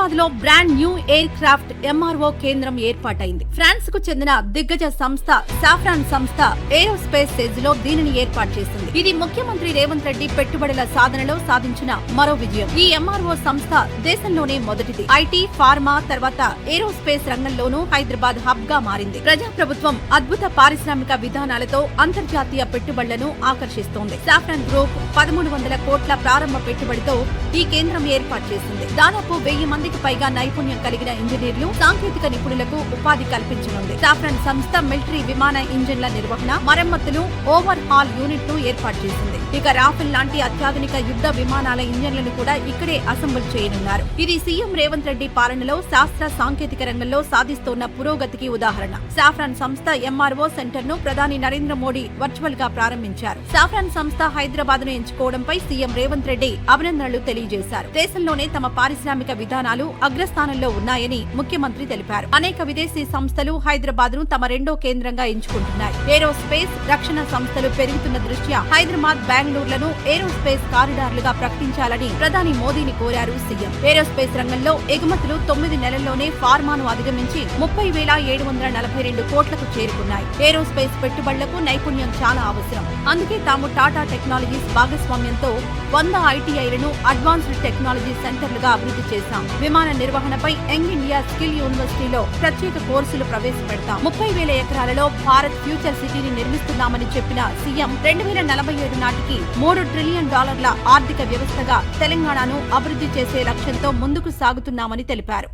హైదరాబాద్ లో brand new air craft MRO కేంద్రం ఏర్పాటైంది. ఫ్రాన్స్ కు చెందిన దిగ్గజ సంస్థ సాఫ్రాన్ సంస్థ ఏరోస్పేస్ సెజ్ లో దీనిని ఏర్పాటు చేసింది. ఇది ముఖ్యమంత్రి రేవంత్ రెడ్డి పెట్టుబడుల సాధనలో సాధించిన మరో విజయం. ఈ ఎంఆర్ఓ సంస్థ దేశంలోనే మొదటిది. ఐటీ, ఫార్మా తర్వాత ఏరోస్పేస్ రంగంలోనూ హైదరాబాద్ హబ్ గా మారింది. ప్రజాప్రభుత్వం అద్భుత పారిశ్రామిక విధానాలతో అంతర్జాతీయ పెట్టుబడులను ఆకర్షిస్తోంది. సాఫ్రాన్ గ్రూప్ 1300 కోట్ల ప్రారంభ పెట్టుబడితో ఈ కేంద్రం ఏర్పాటు చేసింది. దాదాపు 1000 మందికి పైగా నైపుణ్యం కలిగిన ఇంజనీర్లు, సాంకేతిక నిపుణులకు ఉపాధి కల్పించనుంది. సాఫ్రాన్ సంస్థ మిలిటరీ విమాన ఇంజన్ల నిర్వహణ, మరమ్మతులు, ఓవర్ హాల్ యూనిట్ ను ఏర్పాటు చేసింది. ఇక రాఫెల్ లాంటి అత్యాధునిక యుద్ధ విమానాల ఇంజన్లను కూడా ఇక్కడే అసెంబుల్ చేయనున్నారు. ఇది సీఎం రేవంత్ రెడ్డి పాలనలో శాస్త్ర సాంకేతిక రంగంలో సాధిస్తోన్న పురోగతికి ఉదాహరణ. సాఫ్రాన్ సంస్థ ఎంఆర్ఓ సెంటర్ ను ప్రధాని నరేంద్ర మోడీ వర్చువల్ గా ప్రారంభించారు. సాఫ్రాన్ సంస్థ హైదరాబాద్ ను ఎంచుకోవడంపై సీఎం రేవంత్ రెడ్డి అభినందనలు తెలియజేశారు. దేశంలోనే తమ పారిశ్రామిక విధానాలు అగ్రస్థానంలో ఉన్నాయని ముఖ్యమంత్రి తెలిపారు. అనేక విదేశీ సంస్థలు హైదరాబాద్ ను తమ రెండో కేంద్రంగా ఎంచుకుంటున్నాయి. ఏరోస్పేస్, రక్షణ సంస్థలు పెరుగుతున్న దృష్ట్యా హైదరాబాద్, బెంగళూరులను ఏరోస్పేస్ కారిడార్లుగా ప్రకటించాలని ప్రధాని మోదీని కోరారు సీఎం. ఏరోస్పేస్ రంగంలో ఎగుమతులు 9 నెలల్లోనే ఫార్మాను అధిగమించి 30,742 కోట్లకు చేరుకున్నాయి. ఏరోస్పేస్ పెట్టుబడులకు నైపుణ్యం చాలా అవసరం. అందుకే తాము టాటా టెక్నాలజీస్ భాగస్వామ్యంతో 100 ఐటీఐలను అడ్వాన్స్డ్ టెక్నాలజీ సెంటర్లుగా అభివృద్ధి చేశాం. విమాన నిర్వహణపై యంగ్ ఇండియా స్కిల్ యూనివర్సిటీలో ప్రత్యేక కోర్సులు ప్రవేశపెడతాం. 30,000 ఎకరాలలో భారత్ ఫ్యూచర్ సిటీని నిర్మిస్తున్నామని చెప్పిన సీఎం 2047 నాటికి $3 ట్రిలియన్ ఆర్థిక వ్యవస్థగా తెలంగాణను అభివృద్ధి చేసే లక్ష్యంతో ముందుకు సాగుతున్నామని తెలిపారు.